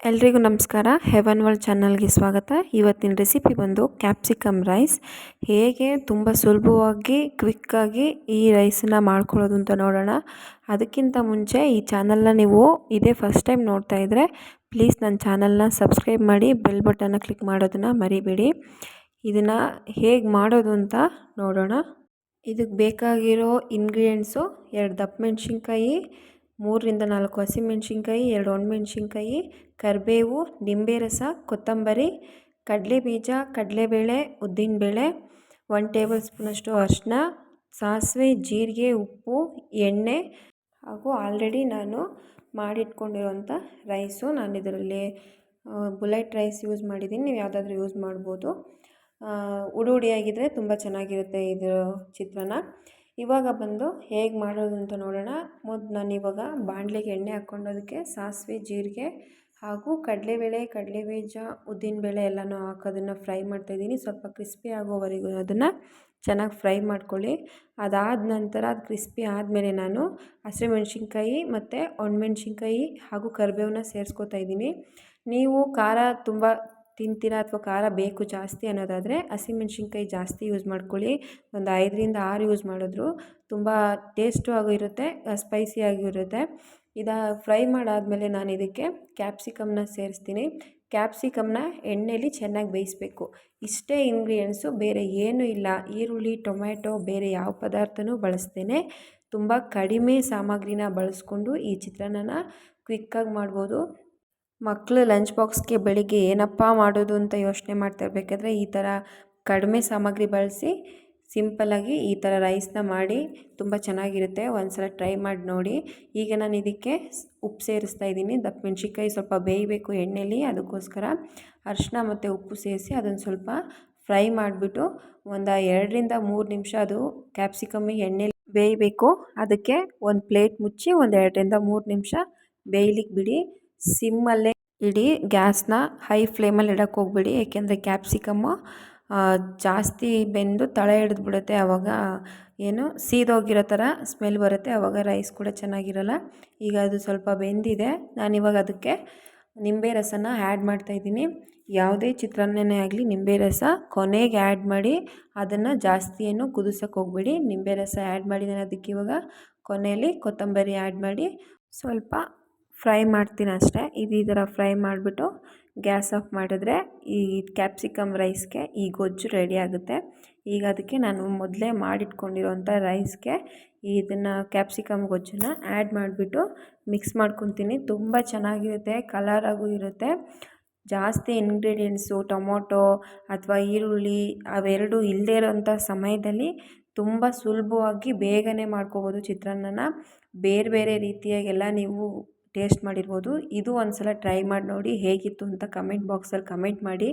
ಎಲ್ರಿಗೂ ನಮಸ್ಕಾರ. Haven world ಚಾನಲ್ಗೆ ಸ್ವಾಗತ. ಇವತ್ತಿನ ರೆಸಿಪಿ ಬಂದು ಕ್ಯಾಪ್ಸಿಕಮ್ ರೈಸ್. ಹೇಗೆ ತುಂಬ ಸುಲಭವಾಗಿ ಕ್ವಿಕ್ಕಾಗಿ ಈ ರೈಸನ್ನ ಮಾಡ್ಕೊಳ್ಳೋದು ಅಂತ ನೋಡೋಣ. ಅದಕ್ಕಿಂತ ಮುಂಚೆ ಈ ಚಾನಲ್ನ ನೀವು ಇದೇ ಫಸ್ಟ್ ಟೈಮ್ ನೋಡ್ತಾ ಇದ್ದರೆ ಪ್ಲೀಸ್ ನನ್ನ ಚಾನಲ್ನ ಸಬ್ಸ್ಕ್ರೈಬ್ ಮಾಡಿ, ಬೆಲ್ ಬಟನ್ನ ಕ್ಲಿಕ್ ಮಾಡೋದನ್ನು ಮರಿಬೇಡಿ. ಇದನ್ನು ಹೇಗೆ ಮಾಡೋದು ಅಂತ ನೋಡೋಣ. ಇದಕ್ಕೆ ಬೇಕಾಗಿರೋ ಇಂಗ್ರೀಡಿಯೆಂಟ್ಸು 2 ದಪ್ಪ ಮೆಣಸಿನ್ಕಾಯಿ, 3ರಿಂದ 4 ಹಸಿಮೆಣಸಿನ್ಕಾಯಿ, 2 ಒಣಮೆಣಸಿನ್ಕಾಯಿ, ಕರಿಬೇವು, ನಿಂಬೆ ರಸ, ಕೊತ್ತಂಬರಿ, ಕಡಲೆಬೀಜ, ಕಡಲೆಬೇಳೆ, ಉದ್ದಿನಬೇಳೆ, 1 ಟೇಬಲ್ ಸ್ಪೂನಷ್ಟು ಅರಿಶಿನ, ಸಾಸಿವೆ, ಜೀರಿಗೆ, ಉಪ್ಪು, ಎಣ್ಣೆ ಹಾಗೂ ಆಲ್ರೆಡಿ ನಾನು ಮಾಡಿಟ್ಕೊಂಡಿರೋಂಥ ರೈಸು. ನಾನು ಇದರಲ್ಲಿ ಬುಲೆಟ್ ರೈಸ್ ಯೂಸ್ ಮಾಡಿದ್ದೀನಿ. ನೀವು ಯಾವುದಾದ್ರೂ ಯೂಸ್ ಮಾಡ್ಬೋದು. ಉಡಿಯಾಗಿದ್ದರೆ ತುಂಬ ಚೆನ್ನಾಗಿರುತ್ತೆ ಇದು ಚಿತ್ರಾನ್ನ. ಇವಾಗ ಬಂದು ಹೇಗೆ ಮಾಡೋದು ಅಂತ ನೋಡೋಣ. ನಾನಿವಾಗ ಬಾಣಲೆಗೆ ಎಣ್ಣೆ ಹಾಕ್ಕೊಂಡೋದಕ್ಕೆ ಸಾಸಿವೆ, ಜೀರಿಗೆ ಹಾಗೂ ಕಡಲೆಬೇಳೆ, ಕಡಲೆಬೀಜ, ಉದ್ದಿನಬೇಳೆ ಎಲ್ಲನೂ ಹಾಕೋದನ್ನು ಫ್ರೈ ಮಾಡ್ತಾಯಿದ್ದೀನಿ. ಸ್ವಲ್ಪ ಕ್ರಿಸ್ಪಿ ಆಗೋವರೆಗೂ ಅದನ್ನು ಚೆನ್ನಾಗಿ ಫ್ರೈ ಮಾಡ್ಕೊಳ್ಳಿ. ಅದಾದ ನಂತರ ಅದು ಕ್ರಿಸ್ಪಿ ಆದಮೇಲೆ ನಾನು ಹಸಿಮೆಣ್ಸಿನ್ಕಾಯಿ ಮತ್ತು ಒಣಮೆಣ್ಸಿನ್ಕಾಯಿ ಹಾಗೂ ಕರಿಬೇವನ್ನ ಸೇರಿಸ್ಕೊತಾ ಇದ್ದೀನಿ. ನೀವು ಖಾರ ತುಂಬ ತಿಂತೀರಾ ಅಥವಾ ಖಾರ ಬೇಕು ಜಾಸ್ತಿ ಅನ್ನೋದಾದರೆ ಹಸಿಮೆಣ್ಸಿನ್ಕಾಯಿ ಜಾಸ್ತಿ ಯೂಸ್ ಮಾಡ್ಕೊಳ್ಳಿ. ಒಂದು 5ರಿಂದ 6 ಯೂಸ್ ಮಾಡಿದ್ರು ತುಂಬ ಟೇಸ್ಟು ಆಗಿರುತ್ತೆ, ಸ್ಪೈಸಿಯಾಗಿರುತ್ತೆ. ಫ್ರೈ ಮಾಡಾದಮೇಲೆ ನಾನು ಇದಕ್ಕೆ ಕ್ಯಾಪ್ಸಿಕಮ್ನ ಸೇರಿಸ್ತೀನಿ. ಕ್ಯಾಪ್ಸಿಕಮ್ನ ಎಣ್ಣೆಯಲ್ಲಿ ಚೆನ್ನಾಗಿ ಬೇಯಿಸಬೇಕು. ಇಷ್ಟೇ ಇಂಗ್ರೀಡಿಯೆಂಟ್ಸು, ಬೇರೆ ಏನೂ ಇಲ್ಲ. ಈರುಳ್ಳಿ, ಟೊಮ್ಯಾಟೊ, ಬೇರೆ ಯಾವ ಪದಾರ್ಥನೂ ಬಳಸ್ತೇನೆ. ತುಂಬ ಕಡಿಮೆ ಸಾಮಗ್ರಿನ ಬಳಸ್ಕೊಂಡು ಈ ಚಿತ್ರಾನ್ನನ ಕ್ವಿಕ್ಕಾಗಿ ಮಾಡ್ಬೋದು. ಮಕ್ಕಳು ಲಂಚ್ ಬಾಕ್ಸ್ಗೆ ಬೆಳಿಗ್ಗೆ ಏನಪ್ಪ ಮಾಡೋದು ಅಂತ ಯೋಚನೆ ಮಾಡ್ತಾ ಇರಬೇಕಾದ್ರೆ ಈ ಥರ ಕಡಿಮೆ ಸಾಮಗ್ರಿ ಬಳಸಿ ಸಿಂಪಲ್ಲಾಗಿ ಈ ಥರ ರೈಸ್ನ ಮಾಡಿ ತುಂಬ ಚೆನ್ನಾಗಿರುತ್ತೆ. ಒಂದು ಸಲ ಟ್ರೈ ಮಾಡಿ ನೋಡಿ. ಈಗ ನಾನು ಇದಕ್ಕೆ ಉಪ್ಪು ಸೇರಿಸ್ತಾ ಇದ್ದೀನಿ. ದಪ್ಪ ಮೆಣಸಿನ್ಕಾಯಿ ಸ್ವಲ್ಪ ಬೇಯಬೇಕು ಎಣ್ಣೆಯಲ್ಲಿ, ಅದಕ್ಕೋಸ್ಕರ ಅರಿಶಿನ ಮತ್ತು ಉಪ್ಪು ಸೇರಿಸಿ ಅದನ್ನು ಸ್ವಲ್ಪ ಫ್ರೈ ಮಾಡಿಬಿಟ್ಟು ಒಂದು 2ರಿಂದ 3 ನಿಮಿಷ ಅದು ಕ್ಯಾಪ್ಸಿಕಮ್ ಎಣ್ಣೆಲಿ ಬೇಯಬೇಕು. ಅದಕ್ಕೆ ಒಂದು ಪ್ಲೇಟ್ ಮುಚ್ಚಿ ಒಂದು 2ರಿಂದ 3 ನಿಮಿಷ ಬೇಯಲಿಕ್ಕೆ ಬಿಡಿ. ಸಿಮ್ಮಲ್ಲೇ ಇಡಿ, ಗ್ಯಾಸ್ನ ಹೈ ಫ್ಲೇಮಲ್ಲಿ ಇಡೋಕ್ಕೆ ಹೋಗ್ಬೇಡಿ. ಏಕೆಂದರೆ ಕ್ಯಾಪ್ಸಿಕಮ್ಮು ಜಾಸ್ತಿ ಬೆಂದು ತಳ ಹಿಡಿದ್ಬಿಡುತ್ತೆ. ಆವಾಗ ಸೀದೋಗಿರೋ ಥರ ಸ್ಮೆಲ್ ಬರುತ್ತೆ. ಆವಾಗ ರೈಸ್ ಕೂಡ ಚೆನ್ನಾಗಿರಲ್ಲ. ಈಗ ಅದು ಸ್ವಲ್ಪ ಬೆಂದಿದೆ. ನಾನಿವಾಗ ಅದಕ್ಕೆ ನಿಂಬೆ ರಸನ ಆ್ಯಡ್ ಮಾಡ್ತಾಯಿದ್ದೀನಿ. ಯಾವುದೇ ಚಿತ್ರಾನ್ನನೇ ಆಗಲಿ ನಿಂಬೆ ರಸ ಕೊನೆಗೆ ಆ್ಯಡ್ ಮಾಡಿ. ಅದನ್ನು ಜಾಸ್ತಿ ಏನು ಕುದಿಸೋಕ್ಕೆ ಹೋಗಬೇಡಿ. ನಿಂಬೆ ರಸ ಆ್ಯಡ್ ಮಾಡಿ ನಾನು ಅದಕ್ಕೆ ಇವಾಗ ಕೊನೆಯಲ್ಲಿ ಕೊತ್ತಂಬರಿ ಆ್ಯಡ್ ಮಾಡಿ ಸ್ವಲ್ಪ ಫ್ರೈ ಮಾಡ್ತೀನಿ ಅಷ್ಟೇ. ಈ ಥರ ಫ್ರೈ ಮಾಡಿಬಿಟ್ಟು ಗ್ಯಾಸ್ ಆಫ್ ಮಾಡಿದ್ರೆ ಈ ಕ್ಯಾಪ್ಸಿಕಮ್ ರೈಸ್ಗೆ ಈ ಗೊಜ್ಜು ರೆಡಿ ಆಗುತ್ತೆ. ಈಗ ಅದಕ್ಕೆ ನಾನು ಮೊದಲೇ ಮಾಡಿಟ್ಕೊಂಡಿರೋಂಥ ರೈಸ್ಗೆ ಇದನ್ನು ಕ್ಯಾಪ್ಸಿಕಮ್ ಗೊಜ್ಜನ್ನು ಆ್ಯಡ್ ಮಾಡಿಬಿಟ್ಟು ಮಿಕ್ಸ್ ಮಾಡ್ಕೊತೀನಿ. ತುಂಬ ಚೆನ್ನಾಗಿರುತ್ತೆ, ಕಲರಾಗೂ ಇರುತ್ತೆ. ಜಾಸ್ತಿ ಇಂಗ್ರೀಡಿಯೆಂಟ್ಸು ಟೊಮೊಟೊ ಅಥವಾ ಈರುಳ್ಳಿ ಅವೆರಡು ಇಲ್ಲದೇ ಇರೋಂಥ ಸಮಯದಲ್ಲಿ ತುಂಬ ಸುಲಭವಾಗಿ ಬೇಗನೆ ಮಾಡ್ಕೋಬೋದು ಚಿತ್ರಾನ್ನನ. ಬೇರೆ ಬೇರೆ ರೀತಿಯಾಗೆಲ್ಲ ನೀವು ಟೇಸ್ಟ್ ಮಾಡಿರ್ಬೋದು. ಇದು ಒಂದು ಸಲ ಟ್ರೈ ಮಾಡಿ ನೋಡಿ, ಹೇಗಿತ್ತು ಅಂತ ಕಮೆಂಟ್ ಬಾಕ್ಸಲ್ಲಿ ಕಮೆಂಟ್ ಮಾಡಿ.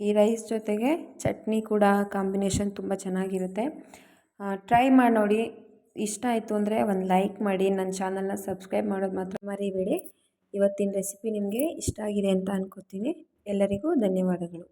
ಈ ರೈಸ್ ಜೊತೆಗೆ ಚಟ್ನಿ ಕೂಡ ಕಾಂಬಿನೇಷನ್ ತುಂಬ ಚೆನ್ನಾಗಿರುತ್ತೆ. ಟ್ರೈ ಮಾಡಿ ನೋಡಿ. ಇಷ್ಟ ಆಯಿತು ಅಂದರೆ ಒಂದು ಲೈಕ್ ಮಾಡಿ, ನನ್ನ ಚಾನಲ್ನ ಸಬ್ಸ್ಕ್ರೈಬ್ ಮಾಡೋದು ಮಾತ್ರ ಮರಿಬೇಡಿ. ಇವತ್ತಿನ ರೆಸಿಪಿ ನಿಮಗೆ ಇಷ್ಟ ಆಗಿದೆ ಅಂತ ಅನ್ಕೋತೀನಿ. ಎಲ್ಲರಿಗೂ ಧನ್ಯವಾದಗಳು.